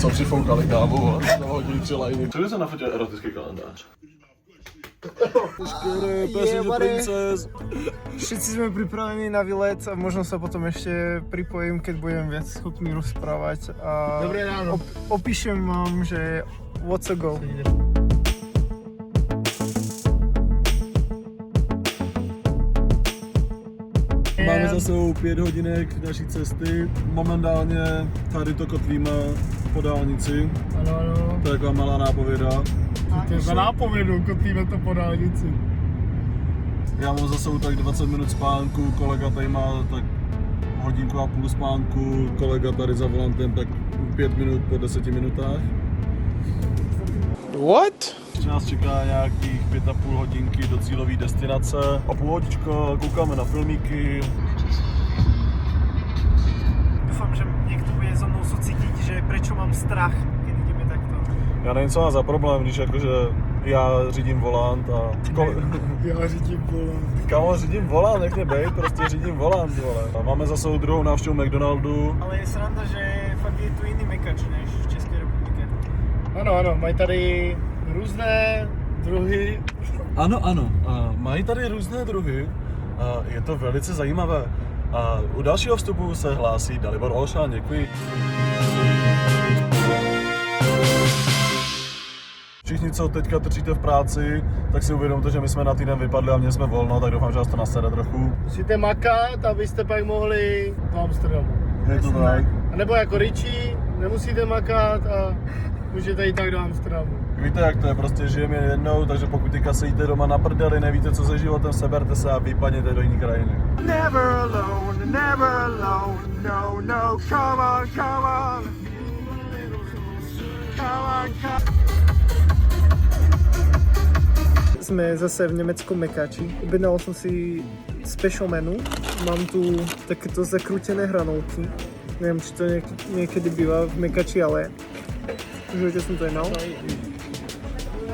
co přifoukali kávu, hodili 3 lajny. Co se na fotě erotický kalendář? Škere, passenger princess. Všetci sme pripravení na výlet a možno sa potom ešte pripojím, keď budem viac schopný rozprávať. A dobré ráno. Opíšem vám, že what's a go. Máme za sebou 5 hodinek naší cesty. Momentálně tady to kotvíme po dálnici. Ano. To je taková malá nápověda. To je za nápovědu, kotlíme to po dálnici. Já mám za sebou tak 20 minut spánku, kolega tady má tak hodinku a půl spánku, kolega tady za volantem tak 5 minut po 10 minutách. What? Nás čeká nějakých 5,5 hodinky do cílové destinace a půl hodička, koukáme na filmíky. Dúfam, že niekto bude so mnou súcitiť, že prečo mám strach, keď ideme takto. Já nevím, co má za problém, když jakože já řídím volant a... Já řídím volant. Kamo, řídím volant, nech mě bejt, prostě řídím volant, vole. A máme za sebou druhou návštěvu McDonaldu. Ale je sranda, že fakt je tu iný mekač než v České republike. Ano, mají tady různé druhy. Ano, a mají tady různé druhy a je to velice zajímavé. A u dalšího vstupu se hlásí Dalibor Olšan, děkuji. Všichni, co teďka trčíte v práci, tak si uvědomte, že my jsme na týden vypadli a měli jsme volno, tak doufám, že vás to nasede trochu. Musíte makat, abyste pak mohli do Amsterdamu. Je to tak. A nebo jako Richie, nemusíte makat a můžete jít tak do Amsterdamu. Víte, jak to je, prostě žijeme jednou, takže pokud teďka sedíte doma na prdeli, nevíte, co se životem, seberte se a vypadněte do jiné krajiny. Never alone, no, come on. Sme zase v nemeckom mekáči. Objednal som si special menu. Mám tu takéto zakrútené hranolky. Neviem, či to niekedy býva v mekači, ale užujte som to jednou.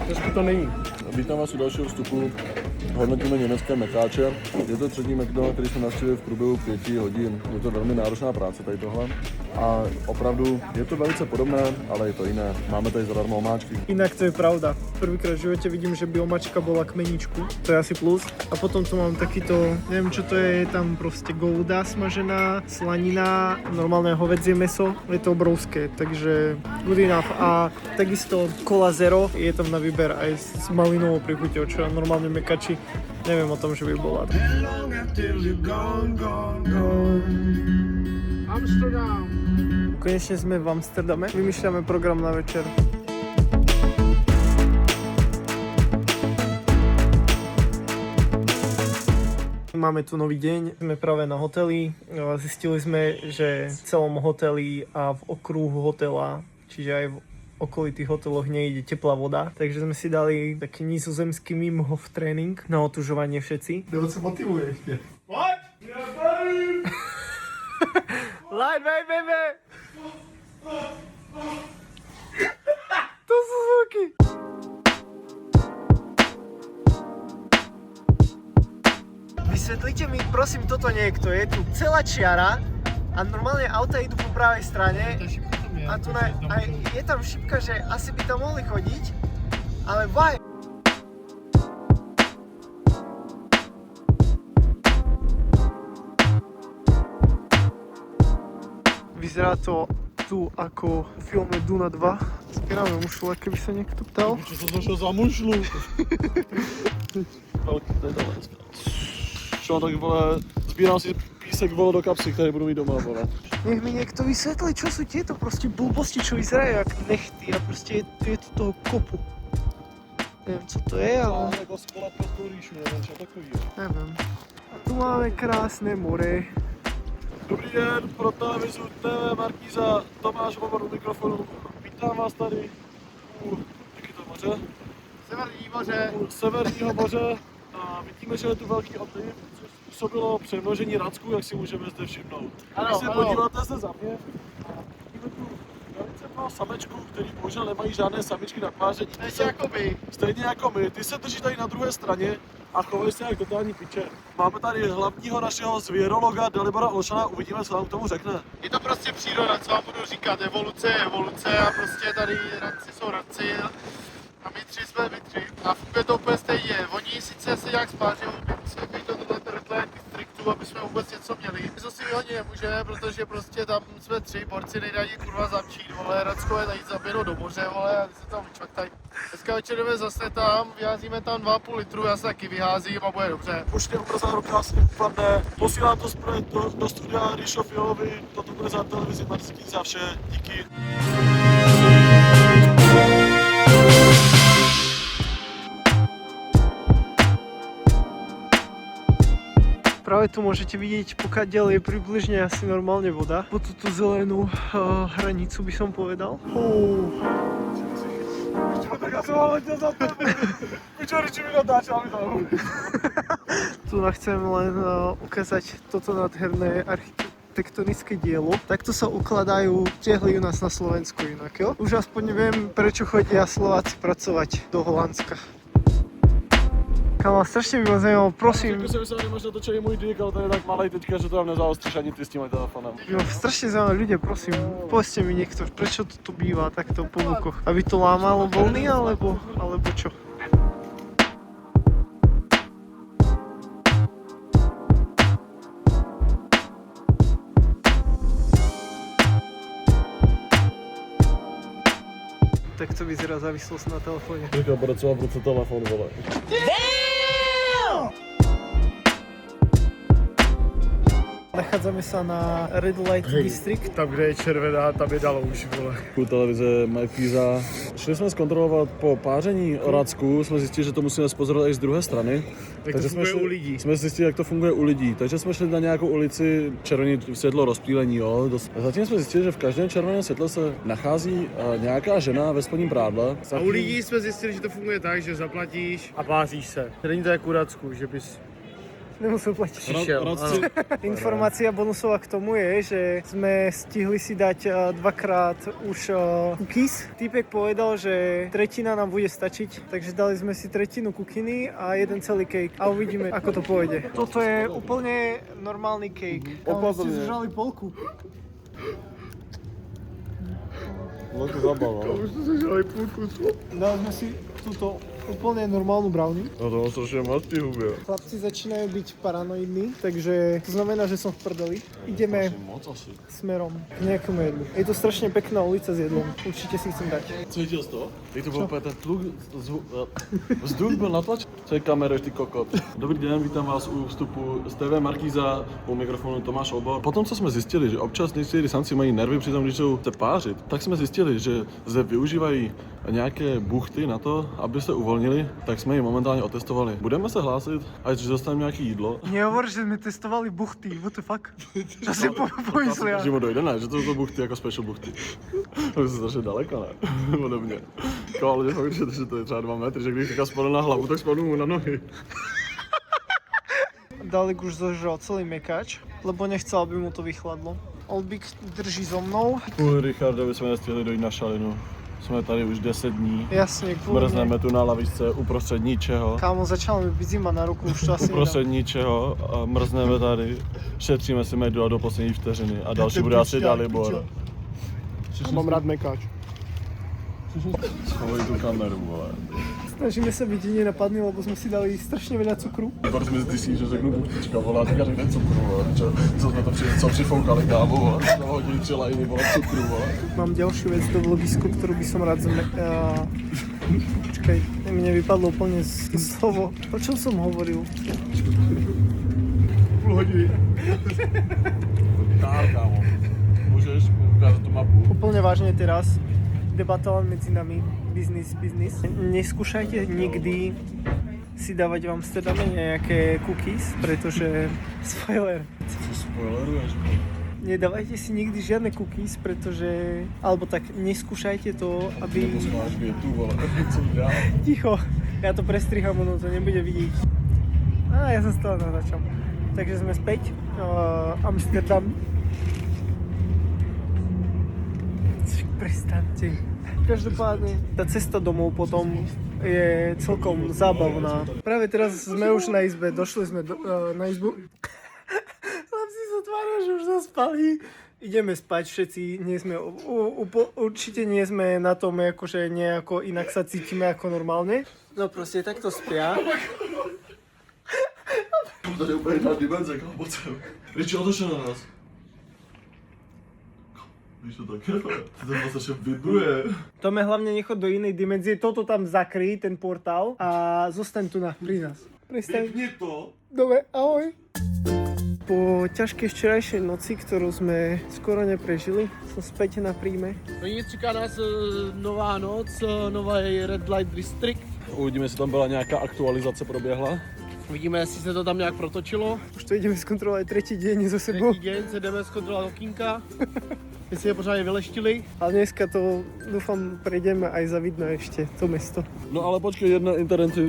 Trošku to není. Vítám vás u dalšího vstupu. Hodnotíme německé mekáče. Je to třetí McDonald, který jsme navštívili v průběhu 5 hodin. Je to velmi náročná práce tady tohle. A opravdu je to velice podobné, ale je to jiné. Máme tady zadarmo omáčky. Inak to je pravda. Prvýkrát v živote vidím, že by omáčka bola k meníčku. To je asi plus. A potom tu mám takýto, neviem čo to je tam proste gouda smažená, slanina, normálne hovädzie mäso. Je to obrovské, takže good enough. A takisto Cola Zero je tam na výber aj s malinovou prichuťou, čo normálne mekači neviem o tom, že by bola. Amsterdam. Konečne sme v Amsterdame. Vymýšľame program na večer. Máme tu nový deň, sme práve na hoteli. Zistili sme, že v celom hoteli a v okruhu hotela, čiže aj v okolitých hoteloch nejde teplá voda, takže sme si dali taký nizozemský Wim Hof tréning na otužovanie všetci. Kdo se motivuje ještě? What? Light baby! To sú zvuky! Vysvetlite mi prosím toto niekto, je tu celá čiara a normálne auta idú po pravej strane a tu je tam šipka, že asi by tam mohli chodiť, ale why? Vyzerá to tu ako v filme Duna 2. Zbierame mušlu, keby sa niekto ptal. Čo som zašiel za mušlu? Čo, tak vole, zbírám si písek vole do kapsy, ktoré budú mít doma, vole. Nech mi niekto vysvetlí, čo sú tieto proste blbosti, čo vyzerajú jak nechty a proste je to toho kopu. Neviem, co to je, ale... Jako spola prostou ríšu, neviem, čo takový je. Neviem. A tu máme krásne more. Dobrý den, pro televizu TV Markíza, Tomáš Hovor u mikrofonu. Vítám vás tady jak je to moře? Severní moře. U Severního moře a vidíme, že je tu velký odliv, což způsobilo přemnožení racků, jak si můžeme zde všimnout. Když se podíváte se za mě, vidíme tu velice mnoho samečků, který bohužel nemají žádné samičky na tváři. Stejně jako my. Stejně jako my. Ty se drží tady na druhé straně a chovali se jak totální piče. Máme tady hlavního našeho zvěrologa Dalibora Olšana, uvidíme, co vám k tomu řekne. Je to prostě příroda, co vám budu říkat, evoluce je evoluce a prostě tady radci jsou radci a my tři jsme my tři. A funguje to úplně stejně. Oni sice se nějak spáří, musíme být do tohle distriktu, aby jsme vůbec něco měli. My si vyhodně nemůžeme, protože prostě tam jsme tři borci, nejdají kurva zamčít, vole, Radskové dají zaběhnout do moře, vole, a ty se tam vyčvaktají. Dneska večer jdeme zase tam, vyházíme tam 2,5 litru, já se taky vyházím a bude dobře. Už mě obrazár krásně vypadne, posílám to do studia Ríšo Fialovi, toto bude za televizi Marský za vše, díky. Práve tu môžete vidieť, pokiaľ je približne asi normálne voda. Po túto zelenú hranicu by som povedal. Tak já jsem vám letěl za to. Pičo, mi natáčal, Tu chcem len ukázať toto nádherné architektonické dielo. Takto sa ukladajú tehly u nás na Slovensku inak, jo? Už aspoň viem, prečo chodia Slováci pracovať do Holandska. Kámo, strašně by mě zajímalo, prosím. Jako jsem se nemož natočený můj dík, ale to je tak malej teďka, že to tam nezaostříš ani ty s tím telefonem. Jo, strašně zajímavé ľudia, prosím, povedzte mi niekto, prečo to tu býva takto po lukoch? Aby to lámalo vlny, alebo čo? Tak to vyzerá závislosť na telefóne. Říkal, bude třeba v ruce telefon, vole. Nachádzame sa na Red Light District. Tam, kde je červená, tam je dalo už, vole. U televize Markíza. Šli jsme zkontrolovat po páření oracku, jsme zjistili, že to musíme zpozorovat i z druhé strany. Jak to funguje u lidí. Jsme zjistili, jak to funguje u lidí. Takže jsme šli na nějakou ulici, červené světlo rozptýlení, jo. Zatím jsme zjistili, že v každém červeném světle se nachází nějaká žena ve spodním prádle. A u lidí jsme zjistili, že to funguje tak, že zaplatíš a pázíš se. Není to jak u Racku, že bys Nemusel platiť. přišel. Ano. Informácia bonusová k tomu je, že sme stihli si dať dvakrát už cookies. Týpek povedal, že tretina nám bude stačiť, takže dali sme si tretinu kukiny a jeden celý cake a uvidíme, ako to pôjde. Toto je úplne normálny cake. Ale ste zžrali polku. No to zabal, no. Už to zažali půlku. Dali sme si túto úplne normálnu brownie. No to mám strašně moc v té hubě. Chlapci začínajú byť paranoidní, takže to znamená, že som v prdeli. Ideme Moc asi. smerom k nejakému jedlu. Je to strašne pekná ulica s jedlom. Určite si chcem dať. Cítil jsi to? Teď to byl úplně ten vzduch byl natlačen. Co je kamereš, ty kokot. Dobrý den, vítám vás u vstupu z TV Markíza, u mikrofonu Tomáš Obor. Potom, co jsme zjistili, že občas někteří rysanci mají nervy při tom, když jsou se pářit, tak jsme zjistili, že zde využívají nějaké buchty na to, aby se uvolnili, tak jsme ji momentálně otestovali. Budeme se hlásit, až dostaneme nějaké jídlo. Nehovor, že sme testovali buchty, what the fuck? Čo si pomyslia? Že mu dojde, ne? Že to jsou buchty jako special buchty. To je strašně daleko, ne? Ode mě. Ale fakt, že to je třeba 2 metry, že když teďka spadl na hlavu, tak spadl mu na nohy. Dalek už zožral celý mekač, lebo nechcel, aby mu to vychladlo. Olbík drží so mnou. Kvůli Richardovi jsme nestihli dojít na šalinu. Jsme tady už 10 dní. Jasne, kvôli Mrzneme tu na lavičce uprostřed ničeho. Kámo, začala mi byť zima na ruku, už to asi Uprostřed ničeho a mrzneme tady. Šetříme si medu a do poslední vteřiny. A další bude asi Dalibor. Mám rád mekáč. Schovej tu kameru, vole. Snažíme sa byť nenapadní, lebo sme si dali strašne veľa cukru. Pak jsme si myslí, že řeknu buchtička, vole, a teďka řekne cukru, vole. Co jsme to přifoukali, kámo, vole. Jsme hodili 3 lajny, vole, cukru, vole. Mám ďalšiu vec do vlogisku, ktorú by som rád Počkaj, mne vypadlo úplne slovo. O čom som hovoril? Půl hodiny. Dál, kámo. Můžeš ukázat tu mapu. Úplne vážne teraz debata len medzi nami, business. Neskúšajte nikdy si dávať v Amsterdame nejaké cookies, pretože spoiler. Co spoileruješ? Nedávajte si nikdy žiadne cookies, pretože, alebo tak, neskúšajte to, aby... Neposmáš větu, vole, co dál. Ticho, ja to prestriham, ono to nebude vidieť. Ja som stále natáčam. Takže sme späť, Amsterdam. Prestaňte. Každopádne, tá cesta domov potom je celkom zábavná. Práve teraz sme už na izbe, došli sme na izbu. Chlapci sa tvária, že už zaspali. Ideme spať všetci, nie sme, určite nie sme na tom, akože nejako inak sa cítime ako normálne. No proste takto spia. Tady je úplně jiná dimenze, kámo, Riči, otočil na nás. Víš to taky? To tam vlastně vibruje. Tome hlavne nechod do inej dimenzie, toto tam zakryj, ten portál a zostaň tu pri nás. Pristaň. Pěkně to. Dobre, ahoj. Po ťažkej včerajšej noci, ktorú sme skoro neprežili, som späť na príjme. Oni čeká nás nová noc, nový Red Light District. Uvidíme, jestli tam byla nějaká aktualizace proběhla. Uvidíme, jestli se to tam nějak protočilo. Už to ideme zkontrolovať tretí deň za sebou. Třetí den se jdeme zkontrolovat okýnka, jestli je pořádně vyleštili. Ale dneska to, dúfam, prejdeme aj za vidno ešte, to mesto. No ale počkej, jedna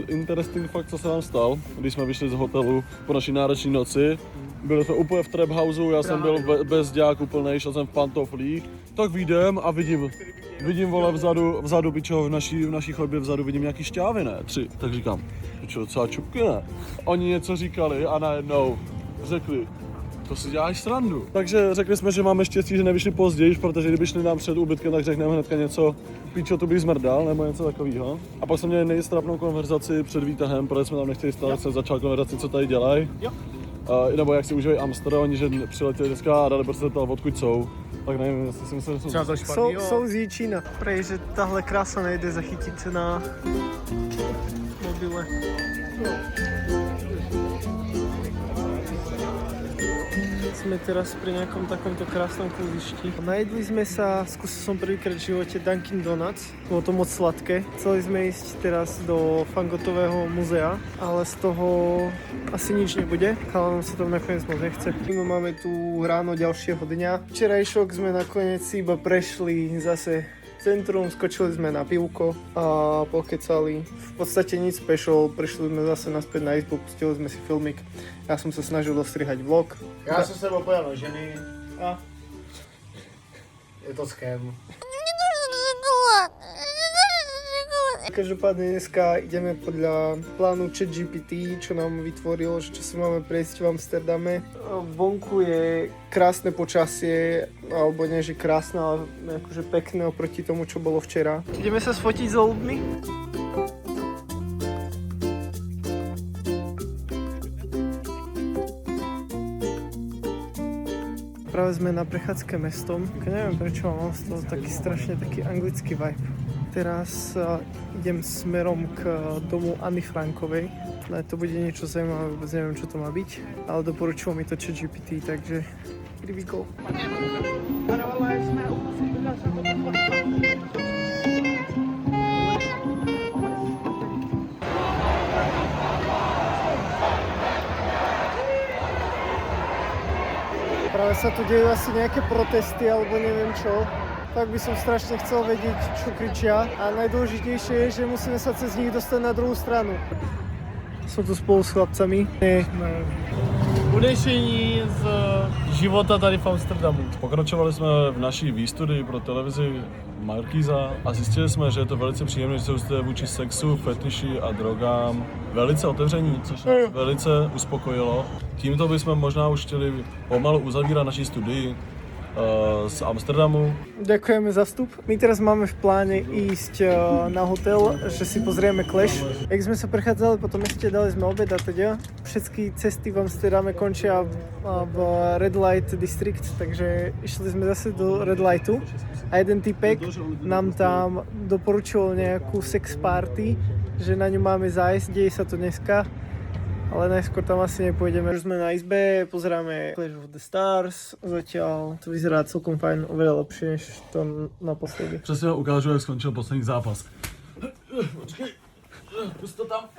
interesting fakt, co se nám stal, když jsme vyšli z hotelu po naší náročné noci. Byli jsme úplně v trap houseu, já jsem byl bez dějáku plnej, šel jsem v pantoflích. Tak vyjdem a vidím vole vzadu pičo, v naší chodbě vzadu vidím nějaký šťávy, ne? 3. Tak říkám, pičo, docela čupky, ne? Oni něco říkali a najednou řekli, to si děláš srandu. Takže řekli jsme, že máme štěstí, že nevyšli později, protože kdyby šli nám před úbytkem, tak řekneme hnedka něco, pičo, tu bych zmrdal, nebo něco takového. A pak jsme měli nejstrapnou konverzaci před výtahem, protože jsme tam nechtěli stát, jsem začal konverzaci, co tady dělají. Nebo jak si užívají Amsterdam, oni že přiletěli dneska a dali prostě to, odkud jsou. Tak nevím, jestli si myslím, že jsou... Jsou z Jíčína. Prej, že tahle krása nejde zachytit na mobile. Sme teraz pri nejakom takomto krásnom kluzišti. Najedli sme sa, skúsil som prvýkrát v živote Dunkin Donuts. Bolo to moc sladké. Chceli sme ísť teraz do Fangotového muzea, ale z toho asi nič nebude. Chalanom sa tam nakoniec moc nechce. My máme tu ráno ďalšieho dňa. Včerajšok sme nakoniec iba prešli zase centrum, skočili sme na pivko a pokecali. V podstate nič special, prišli sme zase naspäť na izbu, pustili sme si filmik. Ja som sa snažil dostrihať vlog. Já jsem se opojal na ženy A je to scam. každopádne dneska ideme podľa plánu ChatGPT, čo nám vytvorilo, že čo si máme prejsť v Amsterdame. Vonku je krásne počasie, alebo nie, že krásne, ale akože pekné oproti tomu, čo bolo včera. Ideme sa sfotiť s ľuďmi? Práve sme na prechádzke mestom. Neviem prečo mám z toho taký strašne taký anglický vibe. Teraz idem smerom k domu Anny Frankovej. To bude niečo zaujímavé, vôbec neviem, čo to má byť, ale doporučilo mi to ChatGPT, takže here we go. Práve sa tu dejú asi nejaké protesty alebo neviem čo. Tak by som strašne chcel vedieť, čo kričia. A najdôležitejšie je, že musíme sa cez nich dostať na druhú stranu. Som tu spolu s chlapcami. Udešení z života tady v Amsterdamu. Pokračovali jsme v naší výstudii pro televizi Markíza a zjistili jsme, že je to velice příjemné, že jsou zde vůči sexu, fetiši a drogám velice otevření, což nás velice uspokojilo. Tímto bychom možná už chtěli pomalu uzavírat naší studii z Amsterdamu. Ďakujeme za vstup. My teraz máme v pláne ísť na hotel, že si pozrieme Clash. Jak sme sa prechádzali po tom meste, dali sme obed a teda. Všetky cesty v Amsterdame končia v Red Light District, takže išli sme zase do Red Lightu a jeden typek nám tam doporučil nejakú sex party, že na ňu máme zájsť, deje sa to dneska. Ale najskôr tam asi nepôjdeme. Už sme na izbe, pozeráme Clash of the Stars. Zatiaľ to vyzerá celkom fajn, oveľa lepšie než to naposledy. Přesně ukážu, jak skončil poslední zápas. Počkej, pust to tam.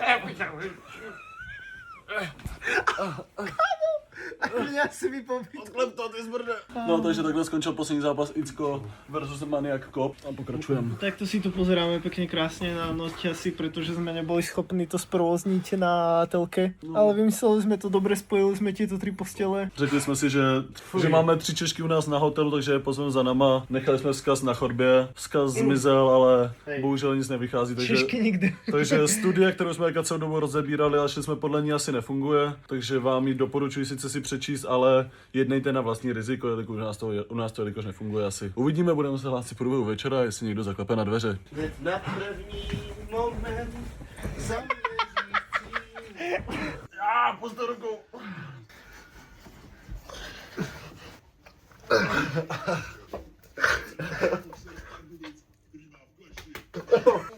Já si vypovídám. Odklep to, ty zbrde. No, takže takhle skončil poslední zápas Icko versus Maniac Cop a pokračujeme. Takto si tu pozeráme pekne krásne na noťasy, pretože sme neboli schopní to sprovozniť na telke. Ale vymysleli sme to dobre, spojili sme tieto 3 postele. Řekli jsme si, že máme 3 Češky u nás na hotelu, takže je pozveme za nama. Nechali jsme vzkaz na chodbě, vzkaz zmizel, ale bohužel nic nevychází. Češky nikdy. Takže studie, kterou jsme jako celou dobu rozebírali, ale šli jsme podle ní asi nefunguje, takže vám ji doporučuji sice si přečíst, ale jednejte na vlastní riziko, jelikož u nás to jelikož nefunguje asi. Uvidíme, budeme se hlásit v průběhu večera, jestli někdo zaklepe na dveře. Na první moment Pusťte rukou.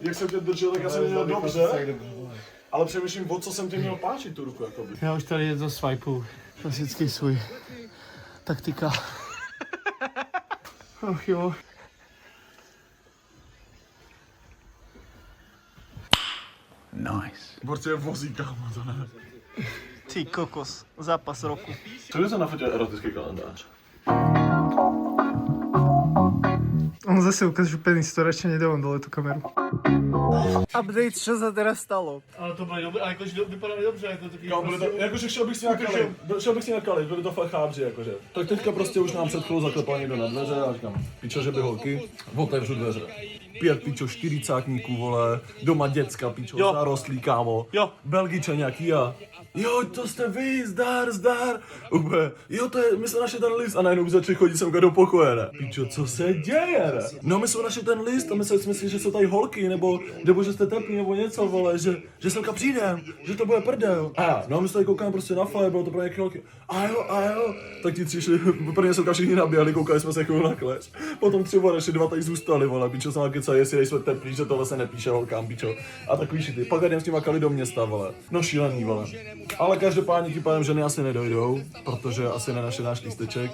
Jak jsem tě držel, tak já jsem měl dobře, ale přemýšlím, o co jsem tě měl páčit tu ruku, jakoby. Já už tady jedno swipu. Klasický svůj taktika. Ach jo. Nice. Borci je vozí, kámo, to ne. Ty kokos, zápas roku. Co je to na fotě erotický kalendář? On zase ukáže penis, to radšej nedávam dole tú kameru. Update, čo sa teraz stalo? Ale to bylo dobré, ale jakože vypadali dobře, jako taky Kámo, jakože šel bych si na kalit, byli to fakt chábři, jakože. Tak teďka prostě už nám před chvilou zaklepal někdo na dveře a říkám, pičo, že by holky, otevřu dveře. 5 pičo, 40 vole, doma děcka, pičo, zarostlý, kámo. Jo. Belgičan nějaký a jo, to jste vy, zdar. Úplně, jo, to je, my jsme našli ten list a najednou by začali chodit semka do pokoje, ne? Pičo, co se děje, ne? No, my jsme našli ten list a my jsme si, že jsou tady holky, nebo že jste teplí, nebo něco, vole, že semka přijdem, že to bude prdel. A já, no, my se tady koukáme prostě na file, bylo to pro nějaké holky. A jo, tak ti 3 šli, prvně semka všichni nabíjali, koukali jsme se chvíli na kleš. Potom 3 vole, 2 tady zůstali, vole, pičo, jsem kecal, jestli nejsme teplí, že tohle se nepíše holkám, pičo. A takový šity. Pak jdem s nima kali do města, vole. No šílený, vole. Ale každopádně tím pádem ženy asi nedojdou, protože asi nenašli náš lísteček.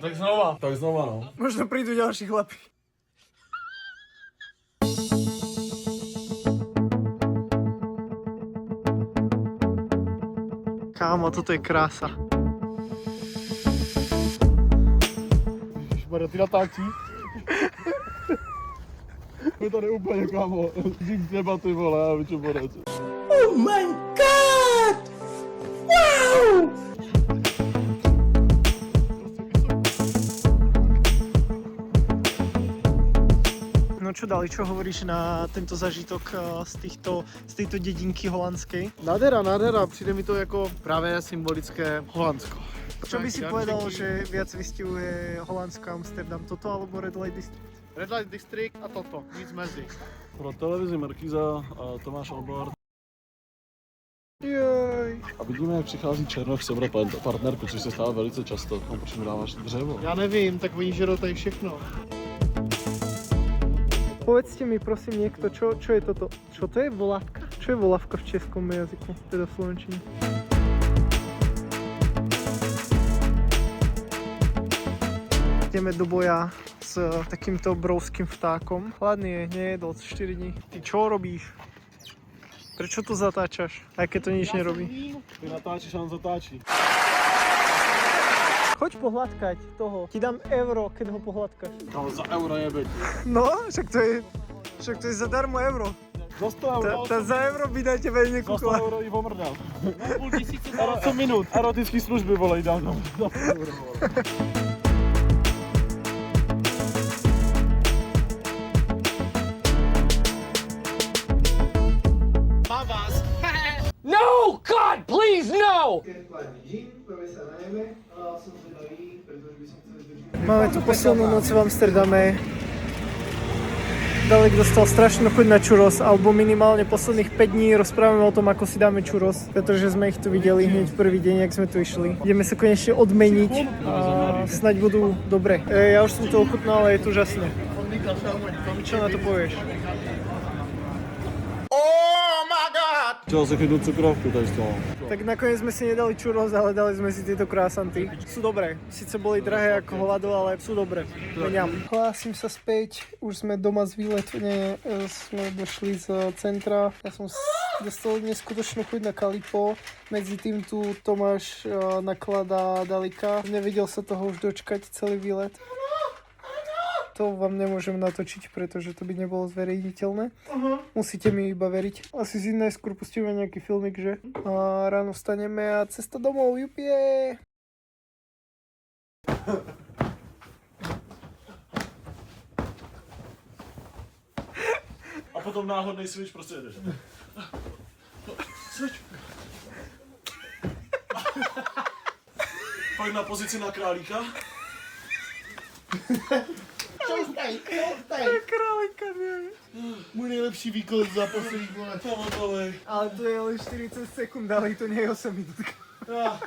Tak znova. Tak znova, no. Možno prídu ďalší chlapi. Kámo, toto je krása. Ježišmarja, ty natáčíš? Je tady úplně, kámo, zím debaty, vole, a vyču borec. Oh my god! Wow! No čo dali, čo hovoríš na tento zažitok z tejto dedinky holandskej? Nádhera, přijde mi to jako právě symbolické Holandsko. Čo by si povedal, že viac vystihuje Holandsko, Amsterdam, toto alebo Red Light District? Red Light District a toto, nic mezi. Pro televizi Markíza a Tomáš Albert. Jej. A vidíme, jak přichází Černoch sebrat partnerku, což se stává velice často. A proč mi dáváš dřevo? Já nevím, tak oni žerou tady všechno. Povedzte mi prosím niekto, čo je toto? Čo to je volavka? Čo je volavka v českom jazyku, teda v slovenčine? Ideme do boja s takýmto obrovským vtákom. Hladný je, nejedol 4 dní. Ty čo robíš? Prečo to zatáčaš? Aj keď to nič nerobí. Ty natáčíš a on zatáčí. Choď pohľadkať toho. Ti dám euro, keď ho pohľadkáš. Ale za euro jebať. No, však to je zadarmo euro. Za 100 euro. Za euro by na tebe Za 100 nekúkla. euro i pomrdám. 5 000 za 8 minut. Erotický služby, vole, dám tam. Za 100 euro, vole. No! God, please, no! Máme tu poslednú noc v Amsterdame. Dalek dostal strašnú chuť na churros, alebo minimálne posledných 5 dní rozprávame o tom, ako si dáme churros, pretože sme ich tu videli hneď prvý deň, jak sme tu išli. Ideme sa konečne odmeniť a snaď budú dobre. Ja už som to ochutnal, ale je to úžasné. Čo na to povieš? Chtěl se chytnout cukrovku tady z toho. Tak nakoniec sme si nedali churros, ale dali sme si tieto krásanty. Sú dobré. Sice boli drahé ako hovado, ale sú dobré. Meniam. Hlásim sa späť. Už sme doma z výletu. Sme došli z centra. Ja som dostali neskutočnú chuť na Kalipo. Medzi tým tu Tomáš nakladá Dalika. Nevedel sa toho už dočkať celý výlet. To vám nemôžem natočiť, pretože to by nebolo zverejniteľné. Musíte mi iba veriť. Asi si najskôr pustíme nejaký filmik, že? A ráno vstaneme a cesta domov, jupie! A potom náhodný switch prostě jedeš. Switch. Pak na pozici na králíka. Králika, nie. Můj nejlepší výkon za posledních let. Ale to je len 40 sekúnd, ale to nie je 8 minút.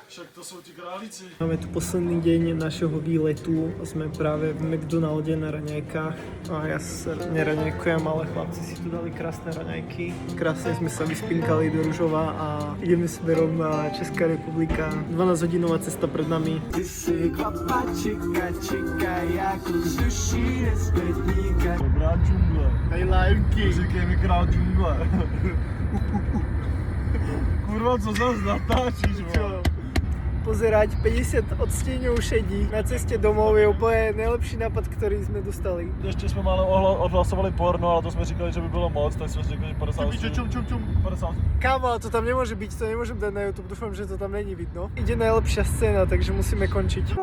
Však to jsou ti králíci. Máme tu posledný deň našeho výletu. Sme práve v McDonalde na raňajkách. A ja sa neraňajkujem, ale chlapci si tu dali krásne raňajky. Krásne sme sa vyspinkali do Ružova a ideme smerom na Česká republika. 12-hodinová cesta pred nami. Ty si kvapa, čika, jako sushi z bedníka. Dobrá džungle. Hej, lajmky. Říkej mi král džungle. Kurva, co zase natáčíš, vole? Pozerať 50 odstieňov šedí na ceste domov je úplne najlepší nápad, ktorý sme dostali. Ještě jsme málo odhlasovali porno, ale to jsme říkali, že by bylo moc, tak jsme řekli, že 50. Čum. 50. Kámo, ale to tam nemôže byť, to nemôžem dať na YouTube, dúfam, že to tam není vidno. Ide najlepšia scéna, takže musíme končiť.